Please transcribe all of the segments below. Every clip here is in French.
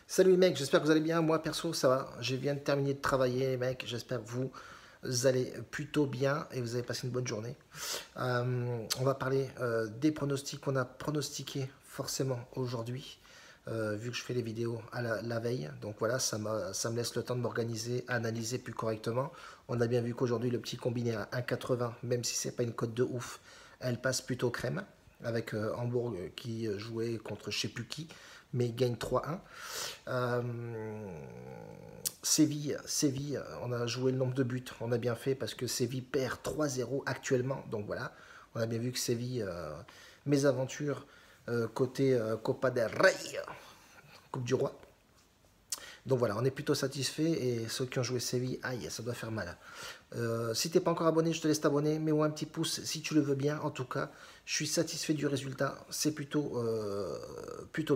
Salut les mecs, j'espère que vous allez bien. Moi perso, ça va. Je viens de terminer de travailler, les mecs. J'espère que vous allez plutôt bien et vous avez passé une bonne journée. On va parler des pronostics qu'on a pronostiqués forcément aujourd'hui, vu que je fais les vidéos à la veille. Donc voilà, ça me laisse le temps de m'organiser, analyser plus correctement. On a bien vu qu'aujourd'hui, le petit combiné à 1,80, même si c'est pas une cote de ouf, elle passe plutôt crème. Avec Hambourg qui jouait contre je sais plus qui, mais il gagne 3-1. Euh, Séville, on a joué le nombre de buts, on a bien fait parce que Séville perd 3-0 actuellement. Donc voilà, on a bien vu que Séville, mésaventures côté Copa del Rey, Coupe du Roi. Donc voilà, on est plutôt satisfait et ceux qui ont joué Séville, aïe, ça doit faire mal. Si t'es pas encore abonné, je te laisse t'abonner. Mets-moi un petit pouce si tu le veux bien. En tout cas, je suis satisfait du résultat. C'est plutôt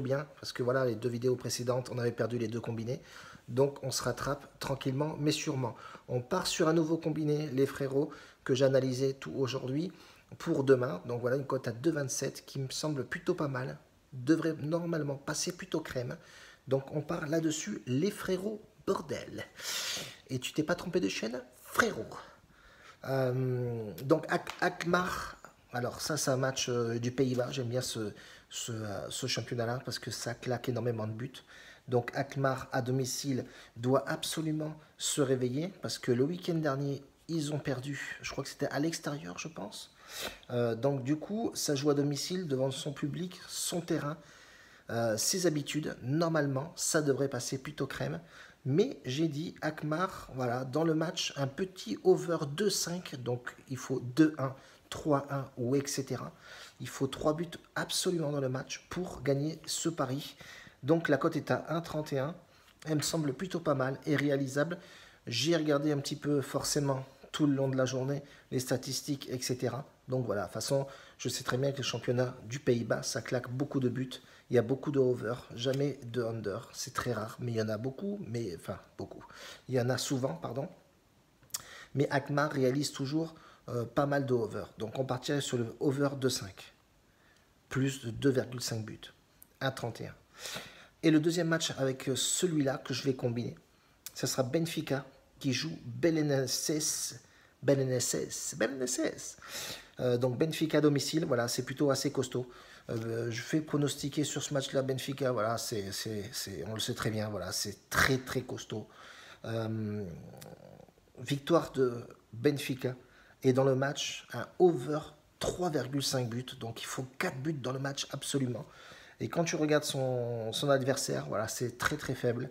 bien parce que voilà, les deux vidéos précédentes, on avait perdu les deux combinés. Donc on se rattrape tranquillement, mais sûrement. On part sur un nouveau combiné, les frérots, que j'ai analysé tout aujourd'hui pour demain. Donc voilà, une cote à 2,27 qui me semble plutôt pas mal. Devrait normalement passer plutôt crème. Donc on part là-dessus, les frérots, bordel. Et tu t'es pas trompé de chaîne, frérot. Donc Akmar, alors ça c'est un match du Pays-Bas, j'aime bien ce championnat-là parce que ça claque énormément de buts. Donc Akmar à domicile doit absolument se réveiller parce que le week-end dernier ils ont perdu, je crois que c'était à l'extérieur je pense. Donc du coup ça joue à domicile devant son public, son terrain, ses habitudes, normalement, ça devrait passer plutôt crème. Mais j'ai dit Akmar, voilà, dans le match, un petit over 2-5, donc il faut 2-1, 3-1 ou etc. Il faut 3 buts absolument dans le match pour gagner ce pari. Donc la cote est à 1,31. Elle me semble plutôt pas mal et réalisable. J'ai regardé un petit peu forcément tout le long de la journée les statistiques, etc. Donc voilà, de toute façon, je sais très bien que le championnat du Pays-Bas, ça claque beaucoup de buts. Il y a beaucoup de over, jamais de under. C'est très rare, mais il y en a beaucoup. Mais enfin, beaucoup. Il y en a souvent, pardon. Mais Akmar réalise toujours pas mal de over. Donc on partirait sur le over de 5, plus de 2,5 buts, 1,31. Et le deuxième match avec celui-là que je vais combiner, ce sera Benfica qui joue Belenenses. Donc Benfica à domicile, voilà, c'est plutôt assez costaud. Je fais pronostiquer sur ce match-là Benfica, voilà, on le sait très bien, voilà, c'est très très costaud. Euh, Victoire de Benfica et dans le match un over 3,5 buts, donc il faut 4 buts dans le match absolument. Et quand tu regardes son adversaire, voilà, c'est très très faible.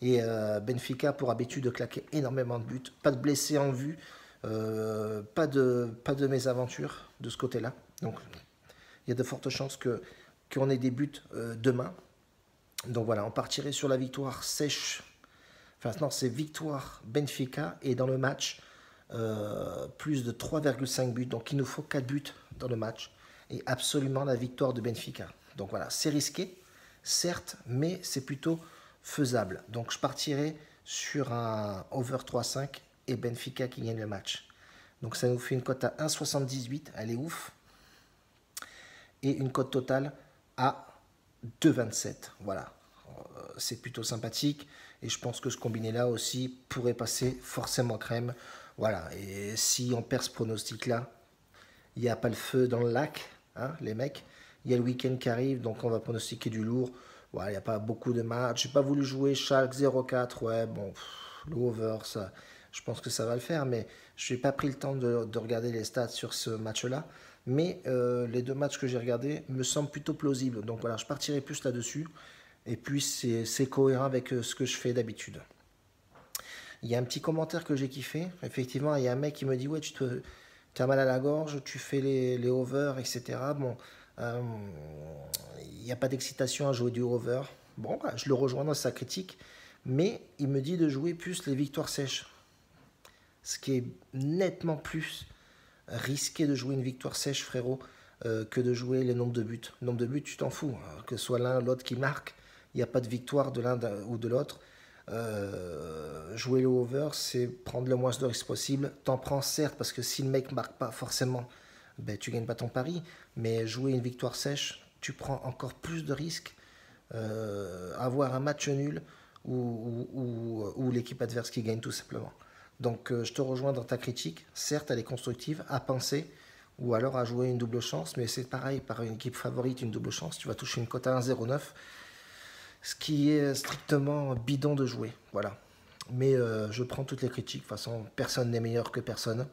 Et Benfica pour habitude de claquer énormément de buts, pas de blessés en vue, pas de mésaventures de ce côté-là. Donc il y a de fortes chances qu'on ait des buts demain. Donc voilà, on partirait sur la victoire sèche. Enfin non, c'est victoire Benfica et dans le match, plus de 3,5 buts. Donc il nous faut 4 buts dans le match et absolument la victoire de Benfica. Donc voilà, c'est risqué, certes, mais c'est plutôt faisable. Donc je partirai sur un over 3,5 et Benfica qui gagne le match. Donc ça nous fait une cote à 1,78, elle est ouf. Et une cote totale à 2,27. Voilà, c'est plutôt sympathique. Et je pense que ce combiné-là aussi pourrait passer forcément crème. Voilà, et si on perd ce pronostic-là, il n'y a pas le feu dans le lac, hein, les mecs. Il y a le week-end qui arrive, donc on va pronostiquer du lourd. Voilà, il n'y a pas beaucoup de matchs. J'ai pas voulu jouer Schalke 0-4. Ouais, bon, le over, ça, je pense que ça va le faire, mais je n'ai pas pris le temps de regarder les stats sur ce match-là. Mais les deux matchs que j'ai regardés me semblent plutôt plausibles. Donc voilà, je partirai plus là-dessus. Et puis c'est cohérent avec ce que je fais d'habitude. Il y a un petit commentaire que j'ai kiffé. Effectivement, il y a un mec qui me dit ouais, tu as mal à la gorge, tu fais les overs, etc. Bon, euh, il n'y a pas d'excitation à jouer du over. Bon, bah, je le rejoins dans sa critique, mais il me dit de jouer plus les victoires sèches. Ce qui est nettement plus risqué de jouer une victoire sèche, frérot, que de jouer les nombres de buts. Le nombre de buts, tu t'en fous. Que ce soit l'un ou l'autre qui marque, il n'y a pas de victoire de l'un ou de l'autre. Jouer le over, c'est prendre le moins de risques possible. T'en prends certes, parce que si le mec marque pas forcément, ben, tu gagnes pas ton pari. Mais jouer une victoire sèche, tu prends encore plus de risques. avoir un match nul ou l'équipe adverse qui gagne tout simplement. Donc je te rejoins dans ta critique. Certes, elle est constructive, à penser, ou alors à jouer une double chance, mais c'est pareil, par une équipe favorite, une double chance, tu vas toucher une cote à 1,09, ce qui est strictement bidon de jouer. Voilà. Mais je prends toutes les critiques. De toute façon, personne n'est meilleur que personne.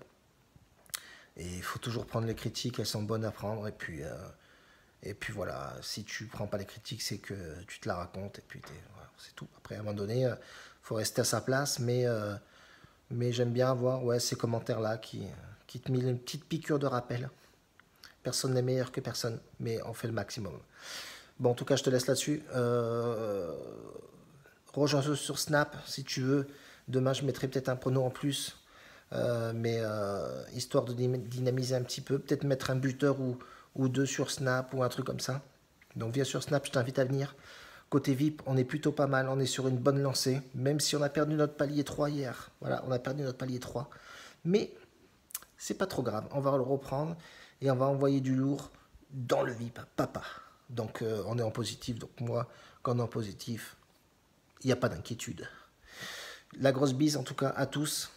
Et il faut toujours prendre les critiques, elles sont bonnes à prendre. Et puis voilà, si tu prends pas les critiques, c'est que tu te la racontes. Et puis voilà, c'est tout. Après, à un moment donné, il faut rester à sa place. Mais j'aime bien avoir ces commentaires-là qui te mettent une petite piqûre de rappel. Personne n'est meilleur que personne, mais on fait le maximum. Bon, en tout cas, je te laisse là-dessus. Rejoins-nous sur Snap si tu veux. Demain, je mettrai peut-être un prono en plus. Mais histoire de dynamiser un petit peu. Peut-être mettre un buteur ou deux sur Snap ou un truc comme ça. Donc viens sur Snap, je t'invite à venir. Côté VIP, on est plutôt pas mal. On est sur une bonne lancée. Même si on a perdu notre palier 3 hier. Voilà, on a perdu notre palier 3. Mais c'est pas trop grave. On va le reprendre et on va envoyer du lourd dans le VIP. Papa. Donc on est en positif. Donc moi, quand on est en positif, il n'y a pas d'inquiétude. La grosse bise en tout cas à tous.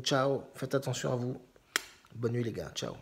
Ciao, faites attention à vous. Bonne nuit les gars, ciao.